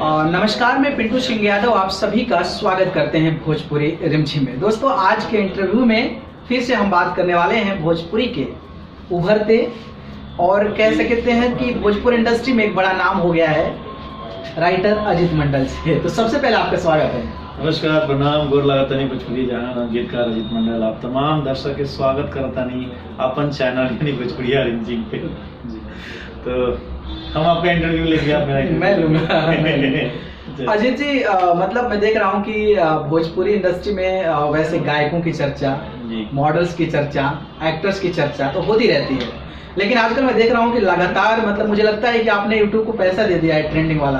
नमस्कार, मैं पिंटू सिंह यादव आप सभी का स्वागत करते हैं भोजपुरी रिमझिम में। दोस्तों, आज के इंटरव्यू में फिर से हम बात करने वाले हैं भोजपुरी के उभरते और कह सकते हैं कि भोजपुरी इंडस्ट्री में एक बड़ा नाम हो गया है राइटर अजीत मंडल से। तो सबसे पहले आपका स्वागत है। नमस्कार, प्रणाम, गोर लागतानी भोजपुरी जहां गीतकार अजीत मंडल आप तमाम दर्शक के स्वागत करतानी अपन चैनल यानी भोजपुरी रिमझिम पे। तो हम आपका इंटरव्यू लेंगे, आप मेरा मैं लूंगा। अजीत जी, मतलब मैं देख रहा हूँ कि भोजपुरी इंडस्ट्री में वैसे गायकों की चर्चा, मॉडल्स की चर्चा, एक्टर्स की चर्चा तो होती रहती है, लेकिन आजकल मैं देख रहा हूँ कि लगातार मतलब मुझे लगता है कि आपने यूट्यूब को पैसा दे दिया है ट्रेंडिंग वाला,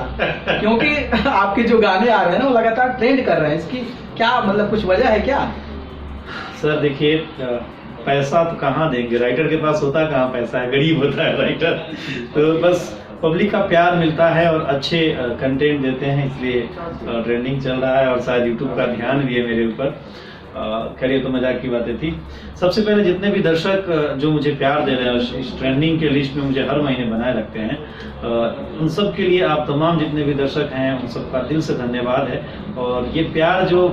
क्योंकि आपके जो गाने आ रहे हैं ना वो लगातार ट्रेंड कर रहे हैं। इसकी क्या मतलब कुछ वजह है क्या? सर देखिए, पैसा तो कहाँ देंगे, राइटर के पास होता कहाँ पैसा है, गरीब होता है राइटर। तो बस पब्लिक का प्यार मिलता है और अच्छे कंटेंट देते हैं, इसलिए ट्रेंडिंग चल रहा है और शायद यूट्यूब का ध्यान भी है मेरे ऊपर। खैर ये तो मजाक की बातें थी। सबसे पहले जितने भी दर्शक जो मुझे प्यार दे रहे हैं, इस ट्रेंडिंग के लिस्ट में मुझे हर महीने बनाए रखते हैं, उन सब के लिए आप तमाम जितने भी दर्शक हैं उन सबका दिल से धन्यवाद है। और ये प्यार जो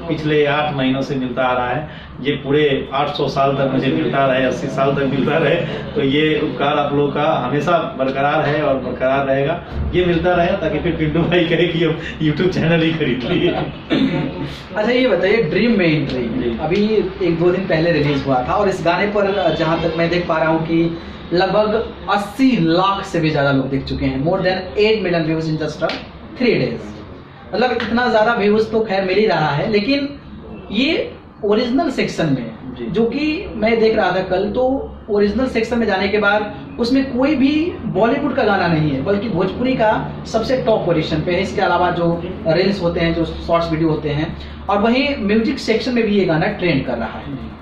पिछले 8 महीनों से मिलता आ रहा है, ये पूरे 800 साल तक मुझे मिलता रहे, 80 साल तक मिलता रहे, तो ये उपकार आप लोगों का हमेशा बरकरार है और बरकरार रहेगा। ये मिलता रहे ताकि फिर पिंटू भाई कहे कि हम यूट्यूब चैनल ही खरीद लिए। अच्छा, ये बताइए, ड्रीम में एंट्री अभी 1-2 दिन पहले रिलीज हुआ था और इस गाने पर जहाँ तक मैं देख पा रहा हूँ कि लगभग 80 लाख से भी ज्यादा लोग देख चुके हैं। More than 8 million views in just 3 days. मतलब इतना ज्यादा व्यूज तो खैर मिल ही रहा है, लेकिन ये ओरिजिनल सेक्शन में जो कि मैं देख रहा था कल, तो ओरिजिनल सेक्शन में जाने के बाद उसमें कोई भी बॉलीवुड का गाना नहीं है, बल्कि भोजपुरी का सबसे टॉप पोजीशन पे है। इसके अलावा जो रील्स होते हैं, जो शॉर्ट्स वीडियो होते हैं, और वहीं म्यूजिक सेक्शन में भी ये गाना ट्रेंड कर रहा है।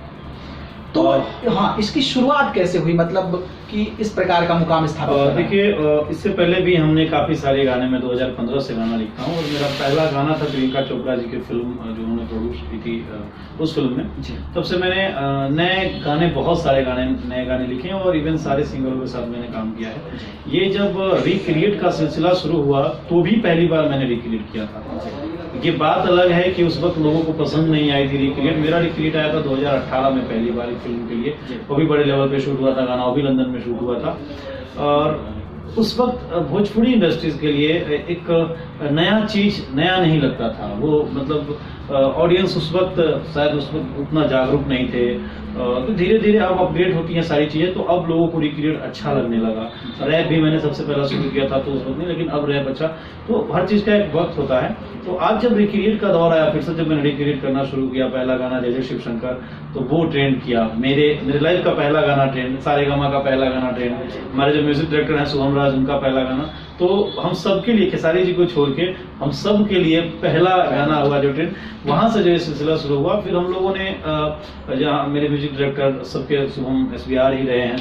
तो हाँ, इसकी शुरुआत कैसे हुई, मतलब कि इस प्रकार का मुकाम स्थापित? देखिए, इससे पहले भी हमने काफी सारे गाने में 2015 से गाना लिखता हूँ और मेरा पहला गाना था प्रियंका चोपड़ा जी की फिल्म जो उन्होंने प्रोड्यूस की थी, उस फिल्म में। तब से मैंने नए गाने, बहुत सारे नए गाने लिखे हैं और इवन सारे सिंगरों के साथ मैंने काम किया है। ये जब रिक्रिएट का सिलसिला शुरू हुआ तो भी पहली बार मैंने रिक्रिएट किया था। ये बात अलग है कि उस वक्त लोगों को पसंद नहीं आई थी रिक्रिएट। मेरा रिक्रिएट आया था 2018 में पहली बार एक फिल्म के लिए, वो भी बड़े लेवल पे शूट हुआ था गाना, वो भी लंदन में शूट हुआ था। और उस वक्त भोजपुरी इंडस्ट्रीज के लिए एक नया चीज नया नहीं लगता था। वो मतलब ऑडियंस उस वक्त शायद उस वक्त उतना जागरूक नहीं थे। तो धीरे धीरे अब अपग्रेड होती हैं सारी चीजें, तो अब लोगों को रिक्रिएट अच्छा लगने लगा। रैप भी मैंने सबसे पहला शुरू किया था तो उस वक्त नहीं, लेकिन अब रैप अच्छा, तो हर चीज का एक वक्त होता है। तो आज जब रिक्रिएट का दौर आया, फिर से जब मैंने रिक्रिएट करना शुरू किया, पहला गाना जय जय शिव शंकर, तो वो ट्रेंड किया। मेरे लाइफ का पहला गाना ट्रेंड, सारेगामा का पहला गाना ट्रेंड, हमारे जो म्यूजिक डायरेक्टर हैं शुभम राज, उनका पहला गाना। तो हम सब के लिए, खेसारी जी को छोड़ के हम सब के लिए पहला गाना हुआ जो ट्रेंड, वहां से जो ये सिलसिला शुरू हुआ। फिर हम लोगों ने जहाँ मेरे म्यूजिक डायरेक्टर सबके शुभम SBR ही रहे हैं,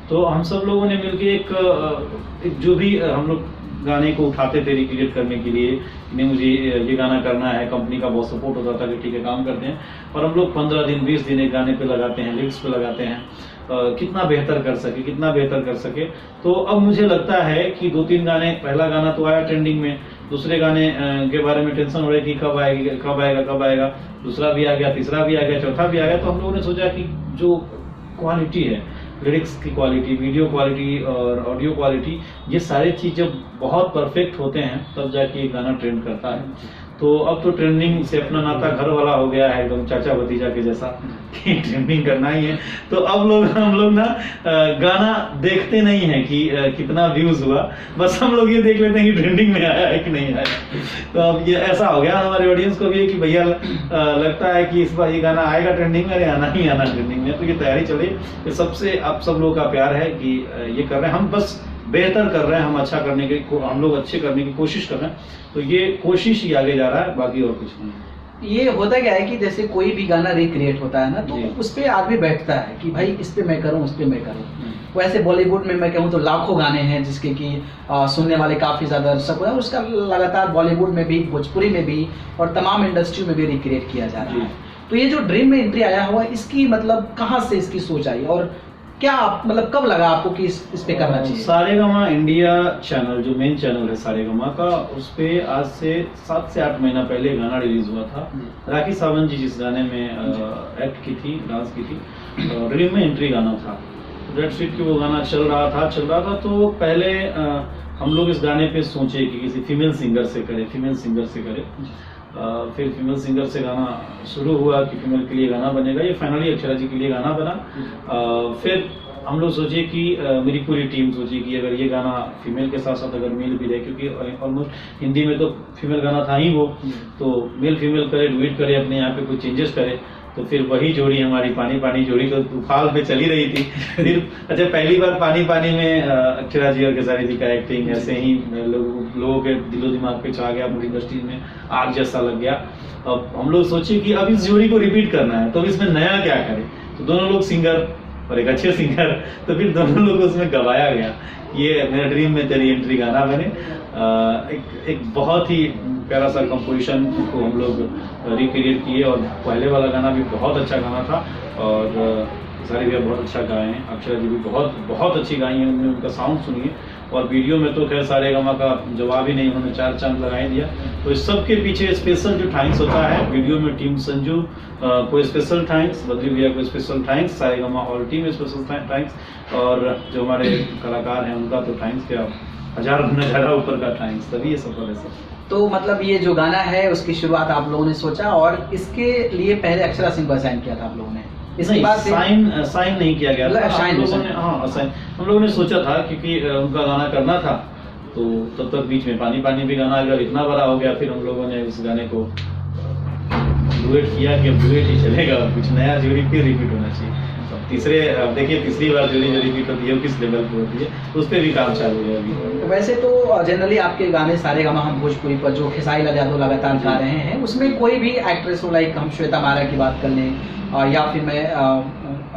तो हम सब लोगों ने मिलकर एक जो भी हम लोग गाने को उठाते थे रिक्रिएट करने के लिए, नहीं मुझे ये गाना करना है, कंपनी का बहुत सपोर्ट होता था कि ठीक है काम करते हैं, और हम लोग 15 दिन 20 दिन एक गाने पे लगाते हैं, लिरिक्स पे लगाते हैं, कितना बेहतर कर सके। तो अब मुझे लगता है कि 2-3 गाने, पहला गाना तो आया ट्रेंडिंग में, दूसरे गाने के बारे में टेंशन हो रही कि कब आएगा, दूसरा भी आ गया, तीसरा भी आ गया, चौथा भी आ गया। तो हम लोगों ने सोचा कि जो क्वालिटी है, लिरिक्स की क्वालिटी, वीडियो क्वालिटी और ऑडियो क्वालिटी, ये सारी चीज़ जब बहुत परफेक्ट होते हैं तब जाके ये गाना ट्रेंड करता है। तो अब तो ट्रेंडिंग से अपना नाता घर वाला हो गया है, एकदम चाचा भतीजा के जैसा कि ट्रेंडिंग करना ही है। तो अब हम लोग ना गाना देखते नहीं है कि कितना व्यूज हुआ, बस हम लोग ये देख लेते हैं कि ट्रेंडिंग में आया है कि नहीं आया। तो अब ये ऐसा हो गया हमारे ऑडियंस को भी कि भैया लगता है कि इस बार ये गाना आएगा ट्रेंडिंग में, आना ही आना ट्रेंडिंग में। तो ये तैयारी चले, ये सबसे आप सब लोगों का प्यार है कि ये कर रहे हैं, हम बस बेहतर कर रहे हैं, हम अच्छा करने के, हम लोग अच्छे करने की कोशिश कर रहे हैं। तो ये कोशिश ही आगे जा रहा है, बाकी और कुछ नहीं। ये होता क्या है कि जैसे कोई भी गाना रिक्रिएट होता है ना, तो उस पे आदमी बैठता है कि भाई इस पे मैं करूं, उस पे मैं करूं। वैसे बॉलीवुड में मैं कहूं तो लाखों गाने हैं जिसके कि सुनने वाले काफी ज्यादा दर्शक हैं, और उसका लगातार बॉलीवुड में भी, भोजपुरी में भी और तमाम इंडस्ट्री में भी रिक्रिएट किया जा रहा है। तो ये जो ड्रीम में एंट्री आया हुआ, इसकी मतलब कहाँ से इसकी सोच आई और क्या आप मतलब कब लगा आपको कि इस पे करना चाहिए? सारेगामा इंडिया चैनल, जो मेन चैनल है सारेगामा का, उस पे आज से 7 से 8 महीना पहले गाना रिलीज हुआ था। राखी सावंत जी जिस गाने में एक्ट की थी, डांस की थी, ड्रीम में एंट्री गाना था। रेड स्ट्रीट की वो गाना चल रहा था। तो पहले हम लोग इस गाने पे सोचे कि किसी फीमेल सिंगर से करें। फिर फीमेल सिंगर से गाना शुरू हुआ कि फीमेल के लिए गाना बनेगा। ये फाइनली अक्षरा जी के लिए गाना बना। फिर हम लोग सोचे कि मेरी पूरी टीम सोची कि अगर ये गाना फीमेल के साथ साथ अगर मेल भी रहे, क्योंकि ऑलमोस्ट हिंदी में तो फीमेल गाना था ही वो, तो मेल फीमेल करे, डुएट करे, अपने यहाँ पे कुछ चेंजेस करे। तो फिर वही जोड़ी हमारी पानी पानी जोड़ी तो तूफान में चली रही थी। फिर अच्छा, पहली बार पानी पानी में अक्षरा जी और खेसारी जी का एक्टिंग ऐसे ही लोगों के दिलो दिमाग पे छा गया, पूरी इंडस्ट्री में आग जैसा लग गया। अब हम लोग सोचे कि अब इस जोड़ी को रिपीट करना है, तो इसमें नया क्या करें। तो दोनों लोग सिंगर और एक अच्छे सिंगर, तो फिर दोनों लोग उसमें गवाया गया। ये मेरा ड्रीम में तेरी एंट्री गाना बने। एक बहुत ही प्यारा सा कंपोजिशन को हम लोग रिक्रिएट किए, और पहले वाला गाना भी बहुत अच्छा गाना था, और सारे भैया बहुत अच्छा गाए हैं, अक्षरा जी भी बहुत अच्छी गाई हैं। उनका साउंड सुनिए, और वीडियो में तो खैर सारेगामा का जवाब ही नहीं, उन्होंने 4 चांद लगा ही दिया। तो इस सब के पीछे स्पेशल जो थैंक्स होता है, वीडियो में टीम संजू को स्पेशल थैंक्स, बद्री भैया को स्पेशल थैंक्स, सारेगामा और टीम स्पेशल थैंक्स, और जो हमारे कलाकार हैं उनका तो थैंक्स क्या, हज़ार गुना ज़्यादा ऊपर का थैंक्स, तभी ये सफल है सब। तो मतलब ये जो गाना है उसकी शुरुआत आप लोगों ने सोचा, और इसके लिए पहले अक्षरा सिंह को साइन किया था आप लोगों ने? इसके बाद साइन नहीं किया गया था हम लोगों ने सोचा था, क्योंकि उनका गाना करना था, तो तब तक बीच में पानी पानी भी गाना अगर इतना बड़ा हो गया, फिर हम लोगों ने इस गाने को डुएट किया कि अब डुएट ही चलेगा, कुछ नया जोड़ी फिर रिपीट होना चाहिए। देखिए तीसरी बार जोड़ी जो रिपीट होती है किस लेवल पे होती है, उस पर भी काम चालू है अभी। वैसे तो जनरली आपके गाने सारेगामा हम भोजपुरी पर जो खेसारी लाल यादव लगातार गा रहे हैं, उसमें कोई भी एक्ट्रेस हो, लाइक हम श्वेता मारा की बात कर लें, या फिर मैं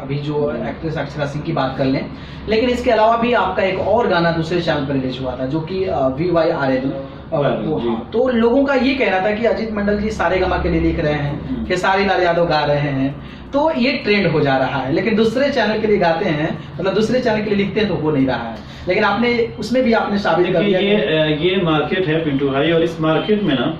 अभी जो एक्ट्रेस अक्षरा सिंह की बात कर लें, लेकिन इसके अलावा भी आपका एक और गाना दूसरे चैनल पर रिलीज हुआ था जो कि VYRL। तो लोगों का ये कहना था कि अजीत मंडल जी सारेगामा के लिए लिख रहे हैं, खेसारी लाल यादव गा रहे हैं, तो ये ट्रेंड हो जा रहा है, लेकिन दूसरे चैनल के लिए गाते हैं, मतलब दूसरे चैनल के लिए लिखते हैं तो हो नहीं रहा है। लेकिन आपने उसमें भी आपने साबित कर दिया। ये मार्केट है पिंटू भाई, और इस मार्केट में ना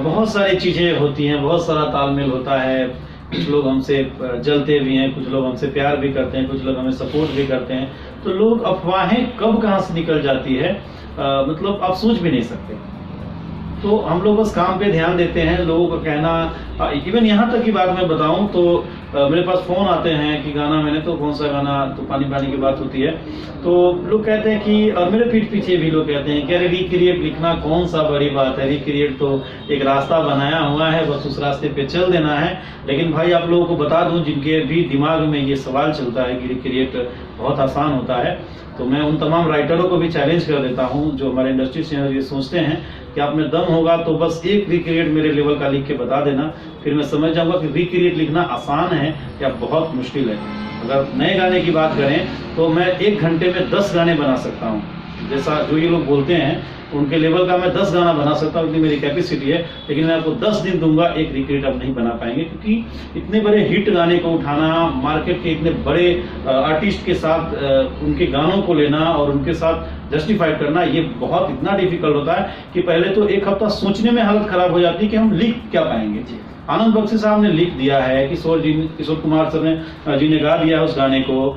बहुत सारी चीजें होती हैं, बहुत सारा तालमेल होता है। कुछ लोग हमसे जलते भी हैं, कुछ लोग हमसे प्यार भी करते हैं, कुछ लोग हमें सपोर्ट भी करते हैं। तो लोग अफवाहें कब कहाँ से निकल जाती है, मतलब आप सोच भी नहीं सकते। तो हम लोग बस काम पे ध्यान देते हैं। लोगों का कहना, इवन यहाँ तक की बात मैं बताऊं तो मेरे पास फोन आते हैं कि गाना मैंने तो कौन सा गाना, तो पानी पानी की बात होती है, तो लोग कहते हैं कि, और मेरे पीठ पीछे भी लोग कहते हैं कि अरे रिक्रिएट लिखना कौन सा बड़ी बात है, रिक्रिएट तो एक रास्ता बनाया हुआ है, बस उस रास्ते पे चल देना है। लेकिन भाई आप लोगों को बता दूं, जिनके भी दिमाग में ये सवाल चलता है कि रिक्रिएट बहुत आसान होता है, तो मैं उन तमाम राइटरों को भी चैलेंज कर देता हूं जो हमारे इंडस्ट्री से ये सोचते हैं कि आप में दम होगा तो बस एक रिक्रिएट मेरे लेवल का लिख के बता देना, फिर मैं समझ जाऊंगा कि रिक्रिएट लिखना आसान है या बहुत मुश्किल है। अगर नए गाने की बात करें तो मैं 1 घंटे में 10 गाने बना सकता हूँ, जैसा जो ये लोग बोलते हैं उनके लेवल का मैं 10 गाना बना सकता हूँ, इतनी मेरी कैपेसिटी है। लेकिन मैं आपको 10 दिन दूंगा, एक रिक्रिएट आप नहीं बना पाएंगे, क्योंकि इतने बड़े हिट गाने को उठाना, मार्केट के इतने बड़े आर्टिस्ट के साथ उनके गानों को लेना और उनके साथ जस्टिफाइड करना, ये बहुत इतना डिफिकल्ट होता है कि पहले तो 1 हफ्ता सोचने में हालत खराब हो जाती है कि हम लिख क्या पाएंगे। आनंद बख्शी साहब ने लिख दिया है, किशोर कुमार सर जी ने गा दिया है उस गाने को,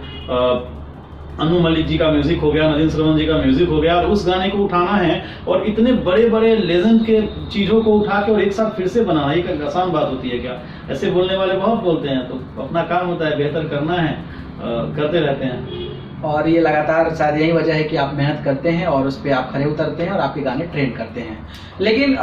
अनु मलिक जी का म्यूजिक हो गया, नदीम श्रवण जी का म्यूजिक हो गया, और उस गाने को उठाना है और इतने बड़े बड़े लेजेंड के चीजों को उठा के और एक साथ फिर से बनाना, ये आसान बात होती है क्या? ऐसे बोलने वाले बहुत बोलते हैं, तो अपना काम होता है, बेहतर करना है, करते रहते हैं। और ये लगातार शायद यही वजह है कि आप मेहनत करते हैं और उस पर आप खरे उतरते हैं और आपके गाने ट्रेंड करते हैं। लेकिन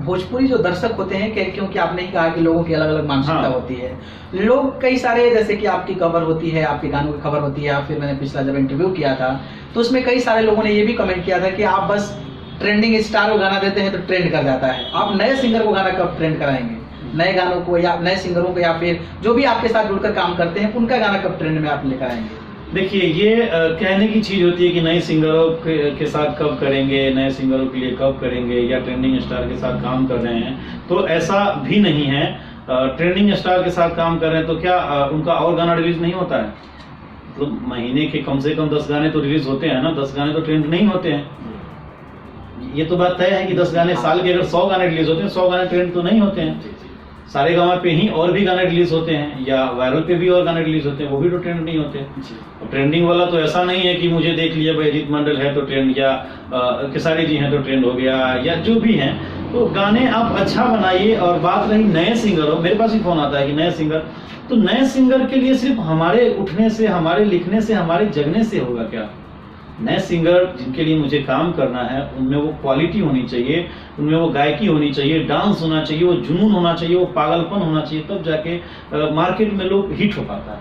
भोजपुरी जो दर्शक होते हैं, क्योंकि आपने ही कहा कि लोगों की अलग अलग मानसिकता होती है, लोग कई सारे, जैसे कि आपकी कवर होती है, आपके गानों की खबर होती है, या फिर मैंने पिछला जब इंटरव्यू किया था तो उसमें कई सारे लोगों ने ये भी कमेंट किया था कि आप बस ट्रेंडिंग स्टार को गाना देते हैं तो ट्रेंड कर जाता है, आप नए सिंगर को गाना कब ट्रेंड कराएंगे, नए गानों को या नए सिंगरों को, या फिर जो भी आपके साथ जुड़कर काम करते हैं उनका गाना कब ट्रेंड में आप लेकर आएंगे? देखिए, ये कहने की चीज होती है कि नए सिंगरों के साथ कब करेंगे, नए सिंगरों के लिए कब करेंगे, या ट्रेंडिंग स्टार के साथ काम कर रहे हैं, तो ऐसा भी नहीं है। ट्रेंडिंग स्टार के साथ काम कर रहे हैं तो क्या उनका और गाना रिलीज नहीं होता है? मतलब महीने के कम से कम 10 गाने तो रिलीज होते हैं ना, 10 गाने तो ट्रेंड नहीं होते हैं। ये तो बात तय है कि 10 गाने साल के अगर 100 गाने रिलीज होते हैं, 100 गाने ट्रेंड तो नहीं होते हैं। सारेगामा पे ही और भी गाने रिलीज होते हैं, या वायरल पे भी और गाने रिलीज होते हैं, वो भी तो ट्रेंड नहीं होते। और ट्रेंडिंग वाला तो ऐसा नहीं है कि मुझे देख लिया भाई अजीत मंडल है तो ट्रेंड, या खेसारी जी हैं तो ट्रेंड हो गया, या जो भी हैं। तो गाने आप अच्छा बनाइए। और बात रही नए सिंगर हो, मेरे पास ही फोन आता है कि नए सिंगर, तो नए सिंगर के लिए सिर्फ हमारे उठने से, हमारे लिखने से, हमारे जगने से होगा क्या? नए सिंगर जिनके लिए मुझे काम करना है, उनमें वो क्वालिटी होनी चाहिए, उनमें वो गायकी होनी चाहिए, डांस होना चाहिए, वो जुनून होना चाहिए, वो पागलपन होना चाहिए, तब जाके मार्केट में लोग हिट हो पाता है।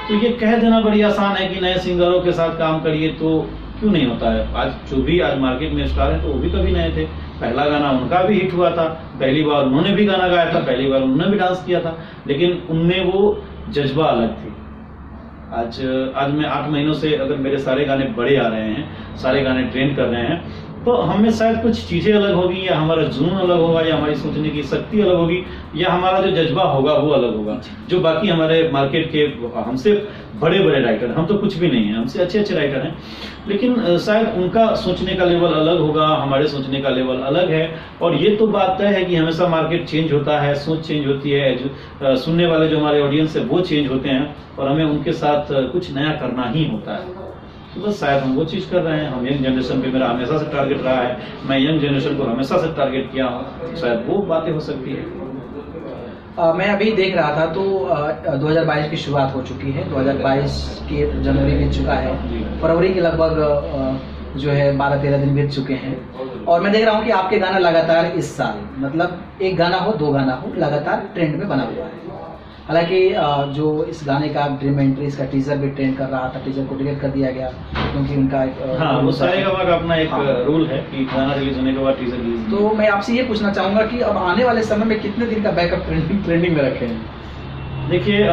तो ये कह देना बड़ी आसान है कि नए सिंगरों के साथ काम करिए, तो क्यों नहीं होता है? आज जो भी आज मार्केट में स्टार है तो वो भी कभी नए थे, पहला गाना उनका भी हिट हुआ था, पहली बार उन्होंने भी गाना गाया था, पहली बार उन्होंने भी डांस किया था, लेकिन उनमें वो जज्बा अलग थी। आज मैं 8 महीनों से अगर मेरे सारे गाने बड़े आ रहे हैं, सारे गाने ट्रेंड कर रहे हैं, तो हमें शायद कुछ चीज़ें अलग होगी, या हमारा जुनून अलग होगा, या हमारी सोचने की शक्ति अलग होगी, या हमारा जो जज्बा होगा वो अलग होगा। जो बाकी हमारे मार्केट के हमसे बड़े बड़े राइटर, हम तो कुछ भी नहीं है, हमसे अच्छे अच्छे राइटर हैं, लेकिन शायद उनका सोचने का लेवल अलग होगा, हमारे सोचने का लेवल अलग है। और ये तो बात तय है कि हमेशा मार्केट चेंज होता है, सोच चेंज होती है, जो सुनने वाले जो हमारे ऑडियंस है वो चेंज होते हैं, और हमें उनके साथ कुछ नया करना ही होता है। तो बस शायद हम वो चीज़ कर रहे हैं। हम यंग जनरेशन पे मेरा हमेशा से टारगेट रहा है, मैं यंग जनरेशन को हमेशा से टारगेट किया हूँ, तो शायद वो बातें हो सकती है। मैं अभी देख रहा था तो 2022 की शुरुआत हो चुकी है, 2022 के जनवरी बीत चुका है, फरवरी के लगभग जो है 12-13 दिन बीत चुके हैं, और मैं देख रहा हूँ कि आपके गाना लगातार इस साल, मतलब एक गाना हो, 2 गाना हो, लगातार ट्रेंड में बना हुआ है। हालांकि जो इस गाने का ड्रीम एंट्री, इसका टीजर भी ट्रेंड कर रहा था, टीजर को डिलीट कर दिया गया क्योंकि उनका हाँ, वो सारेगामा का अपना एक रूल है कि गाना रिलीज होने के बाद टीजर रिलीज। तो मैं आपसे ये पूछना चाहूँगा कि अब आने वाले समय में कितने दिन का बैकअप ट्रेंडिंग में रखे हैं? देखिए,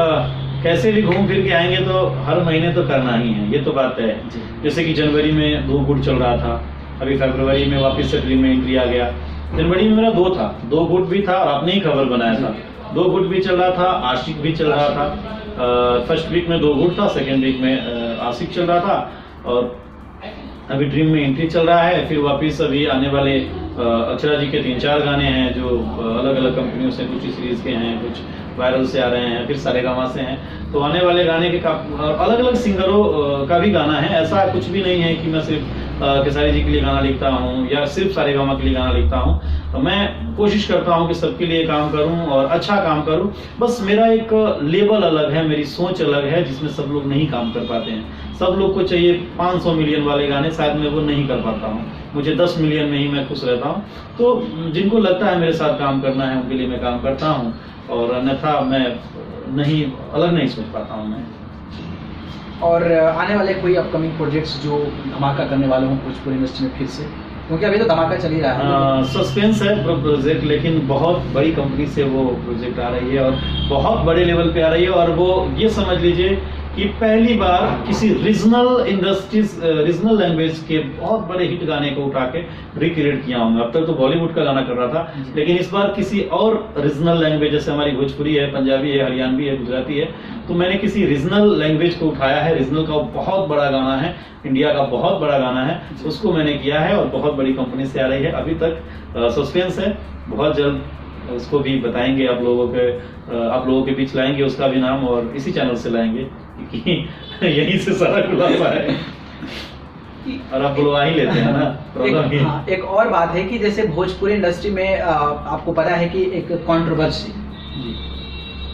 कैसे भी घूम फिर के आएंगे तो हर महीने तो करना ही है, ये तो बात है। जैसे कि जनवरी में 2 गुट चल रहा था, अभी फरवरी में वापस से ड्रीम में एंट्री आ गया। जनवरी में मेरा 2 था, 2 गुट भी था, और आपने ही खबर बनाया था, 2 गुट भी चल रहा था, आशिक भी चल रहा था। फर्स्ट वीक में 2 गुट था, सेकेंड वीक में आशिक चल रहा था, और अभी ड्रीम में एंट्री चल रहा है। फिर वापस अभी आने वाले अक्षरा जी के 3-4 गाने हैं जो अलग अलग कंपनियों से, कुछ सीरीज के हैं, कुछ वायरल से आ रहे हैं, फिर सारेगामा से हैं। तो आने वाले गाने के अलग अलग सिंगरों का भी गाना है। ऐसा कुछ भी नहीं है कि मैं सिर्फ खेसारी जी के लिए गाना लिखता हूँ या सिर्फ सारेगामा के लिए गाना लिखता हूँ। तो मैं कोशिश करता हूँ कि सबके लिए काम करूँ और अच्छा काम करूँ। बस मेरा एक लेवल अलग है, मेरी सोच अलग है, जिसमें सब लोग नहीं काम कर पाते हैं। सब लोग को चाहिए 500 मिलियन वाले गाने, शायद मैं वो नहीं कर पाता हूँ। मुझे 10 मिलियन में ही मैं खुश रहता हूँ। तो जिनको लगता है मेरे साथ काम करना है, उनके लिए मैं काम करता हूँ, और अन्यथा मैं अलग नहीं सोच पाता हूँ मैं। और आने वाले कोई अपकमिंग प्रोजेक्ट्स जो धमाका करने वाले हों भोजपुरी इंडस्ट्री में फिर से, क्योंकि अभी तो धमाका चल ही रहा है। सस्पेंस है प्रोजेक्ट, लेकिन बहुत बड़ी कंपनी से वो प्रोजेक्ट आ रही है और बहुत बड़े लेवल पे आ रही है। और वो ये समझ लीजिए कि पहली बार किसी रीजनल लैंग्वेज के बहुत बड़े हिट गाने को उठा के रिक्रिएट किया हूँ। अब तक तो बॉलीवुड का गाना कर रहा था, लेकिन इस बार किसी और रीजनल लैंग्वेज, जैसे हमारी भोजपुरी है, पंजाबी है, हरियाणवी है, गुजराती है, तो मैंने किसी रीजनल लैंग्वेज को उठाया है। रीजनल का बहुत बड़ा गाना है, इंडिया का बहुत बड़ा गाना है, उसको मैंने किया है और बहुत बड़ी कंपनी से आ रही है। अभी तक सस्पेंस है, बहुत जल्द उसको भी बताएंगे आप लोगों के बीच लाएंगे उसका भी नाम, और इसी चैनल से लाएंगे कि यहीं से सारा खुलासा है। और आप बुलवा ही लेते हैं ना। एक और बात है कि जैसे भोजपुरी इंडस्ट्री में आपको पता है कि एक कंट्रोवर्सी,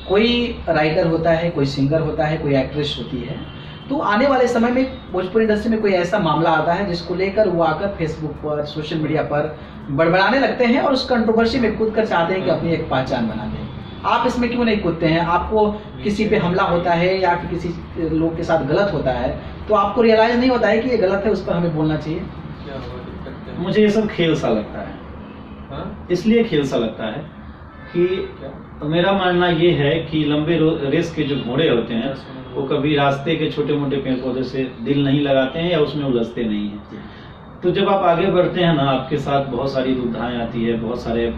कोई राइटर होता है, कोई सिंगर होता है, कोई एक्ट्रेस होती है, तो आने वाले समय में भोजपुरी इंडस्ट्री में कोई ऐसा मामला आता है जिसको लेकर वो आकर फेसबुक पर, सोशल मीडिया पर बड़बड़ाने लगते हैं और उस कंट्रोवर्सी में कूद कर चाहते हैं कि अपनी एक पहचान बना दें। आप इसमें क्यों नहीं कूदते हैं? आपको किसी पे हमला होता है या फिर किसी लोग के साथ गलत होता है तो आपको रियलाइज नहीं होता है कि ये गलत है, उस पर हमें बोलना चाहिए? मुझे ये सब खेल सा लगता है, इसलिए खेल सा लगता है कि मेरा मानना ये है कि लंबे रेस के जो घोड़े होते हैं वो कभी रास्ते के छोटे मोटे पेड़ पौधे से दिल नहीं लगाते हैं या उसमें उलझते नहीं हैं। तो जब आप आगे बढ़ते हैं ना, आपके साथ बहुत सारी दुविधाएं आती है, बहुत सारे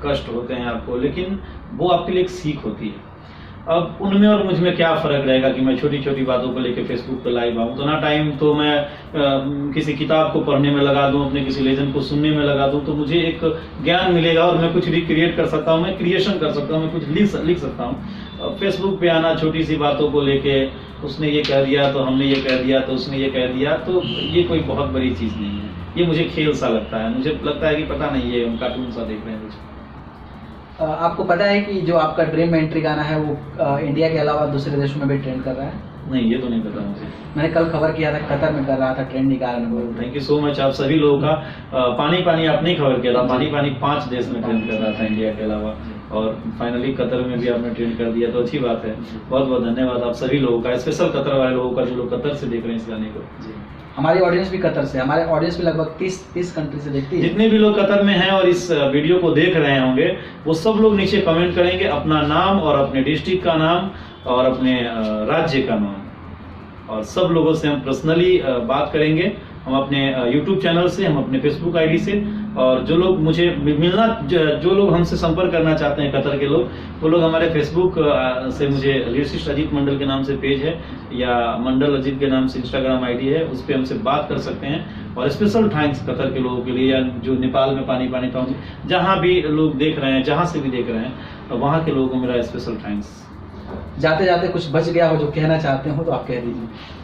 कष्ट होते हैं आपको, लेकिन वो आपके लिए एक सीख होती है। अब उनमें और मुझ में क्या फ़र्क रहेगा कि मैं छोटी छोटी बातों को लेकर फेसबुक पे लाइव आऊँ। तो ना टाइम तो मैं किसी किताब को पढ़ने में लगा दूँ, अपने किसी लेजेंड को सुनने में लगा दूँ, तो मुझे एक ज्ञान मिलेगा और मैं कुछ रिक्रिएट कर सकता हूँ, मैं क्रिएशन कर सकता हूँ, मैं कुछ लिख सकता हूँ। फेसबुक पे आना छोटी सी बातों को लेके, उसने ये कह दिया तो हमने ये कह दिया तो उसने ये कह दिया, तो ये कोई बहुत बड़ी चीज़ नहीं है। ये मुझे खेल सा लगता है, मुझे लगता है कि पता नहीं है, हम कार्टून सा देख रहे हैं मुझे। आपको पता है कि जो आपका ड्रीम एंट्री गाना है वो इंडिया के अलावा दूसरे देशों में भी ट्रेंड कर रहा है? नहीं, ये तो नहीं पता मुझे। मैंने कल खबर किया था कतर में कर रहा था ट्रेंड निकाल। थैंक यू सो मच आप सभी लोगों का। पानी पानी आपने ही खबर किया था, पानी पानी 5 देश में ट्रेंड कर रहा था इंडिया के अलावा, और फाइनली कतर में भी आपने ट्रेंड कर दिया, तो अच्छी बात है। बहुत बहुत धन्यवाद आप सभी लोगों का, स्पेशल कतर वाले लोगों का जो लोग कतर से देख रहे हैं इस गाने को। हमारी ऑडियंस भी कतर से, हमारे ऑडियंस भी लगभग 30 कंट्री से देखती है। जितने भी लोग कतर में हैं और इस वीडियो को देख रहे होंगे, वो सब लोग नीचे कमेंट करेंगे अपना नाम और अपने डिस्ट्रिक्ट का नाम और अपने राज्य का नाम, और सब लोगों से हम पर्सनली बात करेंगे। हम अपने YouTube चैनल से, हम अपने Facebook आईडी से, और जो लोग मुझे मिलना, जो लोग हमसे संपर्क करना चाहते हैं कतर के लोग, वो लोग हमारे फेसबुक से, मुझे लिरिसिस्ट अजीत मंडल के नाम से पेज है या मंडल अजीत के नाम से इंस्टाग्राम आईडी है, उस पर हमसे बात कर सकते हैं। और स्पेशल थैंक्स कतर के लोगों के लिए, या जो नेपाल में पानी पानी था, जहाँ भी लोग देख रहे हैं, जहाँ से भी देख रहे हैं, वहाँ के लोगों को मेरा स्पेशल थैंक्स। जाते जाते कुछ बच गया हो जो कहना चाहते हो तो आप कह दीजिए।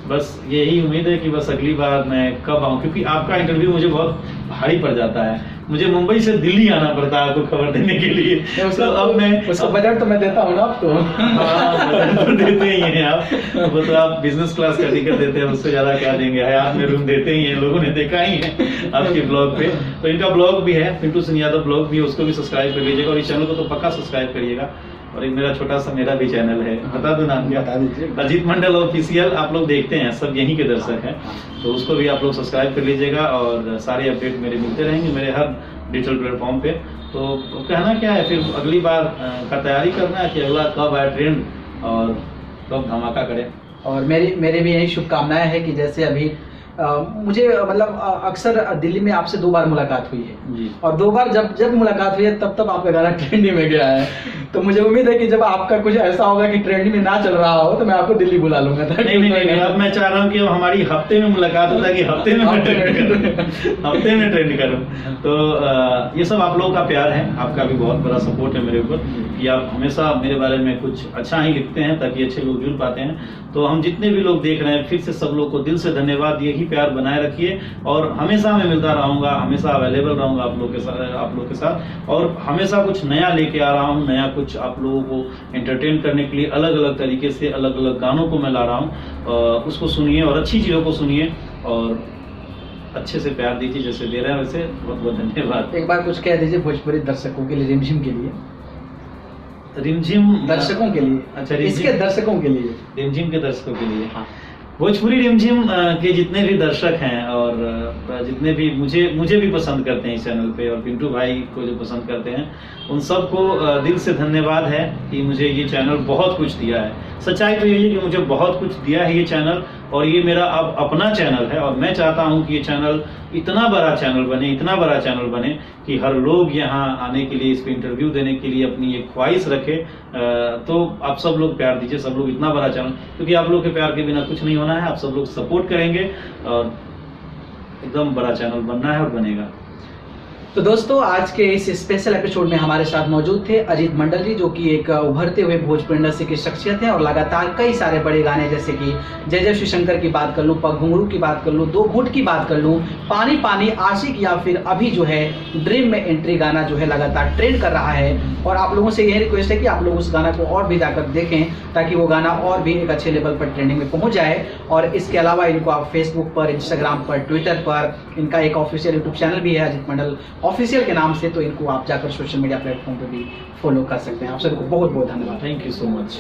बस यही उम्मीद है कि बस अगली बार मैं कब आऊँ, क्योंकि आपका इंटरव्यू मुझे बहुत भारी पड़ जाता है। मुझे मुंबई से दिल्ली आना पड़ता है आपको खबर देने के लिए। तो अब मैं उसका बजट तो मैं देता हूँ ना आप तो। हाँ, बजट तो देते ही हैं आप, वो तो आप बिजनेस क्लास का टिकट देते हैं, उससे ज्यादा क्या देंगे। हयात में रूम देते ही हैं, लोगों ने देखा ही है आपके ब्लॉग पे। तो इनका ब्लॉग भी है, पिंटू सिंह यादव ब्लॉग भी है, उसको भी सब्सक्राइब कर लीजिएगा, और इस चैनल को तो पक्का सब्सक्राइब करिएगा। और एक मेरा छोटा सा मेरा भी चैनल है, बता दो नाम क्या? बता दीजिए। अजीत मंडल ऑफिशियल, आप लोग देखते हैं, सब यहीं के दर्शक हैं, तो उसको भी आप लोग सब्सक्राइब कर लीजिएगा, और सारे अपडेट मेरे मिलते रहेंगे मेरे हर डिजिटल प्लेटफॉर्म पे। तो कहना क्या है, फिर अगली बार का तैयारी करना है कि अगला कब आए ट्रेंड और कब धमाका करे। और मेरी भी यही शुभकामनाएं है कि जैसे अभी मुझे मतलब अक्सर दिल्ली में आपसे 2 बार मुलाकात हुई है जी। और 2 बार जब मुलाकात हुई है तब आपका गाना ट्रेंडिंग में गया है। तो मुझे उम्मीद है कि जब आपका कुछ ऐसा होगा कि ट्रेंडिंग में ना चल रहा हो तो मैं आपको दिल्ली बुला लूंगा। नहीं, अब मैं चाह रहा हूँ कि हमारी हफ्ते में मुलाकात होता है कि हफ्ते में मैं ट्रेंड करूँ। तो ये सब आप लोगों का प्यार है, आपका भी बहुत बड़ा सपोर्ट है मेरे ऊपर कि आप हमेशा मेरे बारे में कुछ अच्छा ही लिखते हैं ताकि अच्छे लोग जुड़ पाते हैं। तो हम जितने भी लोग देख रहे हैं, फिर से सब लोग को दिल से धन्यवाद। यही प्यार बनाए रखिए, और हमेशा मैं मिलता रहूँगा, हमेशा अवेलेबल रहूँगा आप लोग के साथ, और हमेशा कुछ नया लेके आ रहा हूँ, नया कुछ आप लोगों को एंटरटेन करने के लिए अलग अलग तरीके से अलग अलग गानों को मैं ला रहा हूँ। उसको सुनिए और अच्छी चीज़ों को सुनिए, और अच्छे से प्यार दीजिए जैसे दे रहे हैं वैसे। बहुत बहुत धन्यवाद। एक बार कुछ कह दीजिए भोजपुरी दर्शकों के लिए, रिमझिम के लिए। रिमझिम दर्शकों के लिए? अच्छा, इसके दर्शकों के लिए, रिमझिम के दर्शकों के लिए। हाँ, भोजपुरी रिमझिम के जितने भी दर्शक हैं और जितने भी मुझे भी पसंद करते हैं इस चैनल पे, और पिंटू भाई को जो पसंद करते हैं, उन सबको दिल से धन्यवाद है कि मुझे ये चैनल बहुत कुछ दिया है। सच्चाई तो यही है कि मुझे बहुत कुछ दिया है ये चैनल, और ये मेरा अब अपना चैनल है, और मैं चाहता हूँ कि ये चैनल इतना बड़ा चैनल बने कि हर लोग यहाँ आने के लिए, इस पे इंटरव्यू देने के लिए अपनी एक ख्वाहिश रखे। तो आप सब लोग प्यार दीजिए, सब लोग इतना बड़ा चैनल, क्योंकि आप लोग के प्यार के बिना कुछ नहीं होना है। आप सब लोग सपोर्ट करेंगे और एकदम बड़ा चैनल बनना है और बनेगा। तो दोस्तों, आज के इस स्पेशल एपिसोड में हमारे साथ मौजूद थे अजीत मंडल जी, जो कि एक उभरते हुए भोजपुरी इंडस्ट्री की शख्सियत है, और लगातार कई सारे बड़े गाने जैसे कि जय जय श्री शंकर की बात कर लूँ, पग घुंघरू की बात कर लूँ, 2 घूंट की बात कर लूँ, पानी पानी, आशिक, या फिर अभी जो है ड्रीम में एंट्री गाना जो है लगातार ट्रेंड कर रहा है। और आप लोगों से यही रिक्वेस्ट है कि आप लोग उस गाना को और भी जाकर देखें, ताकि वो गाना और भी एक अच्छे लेवल पर ट्रेंडिंग में पहुँच जाए। और इसके अलावा इनको आप फेसबुक पर, इंस्टाग्राम पर, ट्विटर पर, इनका एक ऑफिशियल यूट्यूब चैनल भी है अजीत मंडल ऑफिशियल के नाम से, तो इनको आप जाकर सोशल मीडिया प्लेटफॉर्म पे भी फॉलो कर सकते हैं। आप सबको बहुत बहुत धन्यवाद। Thank you so much.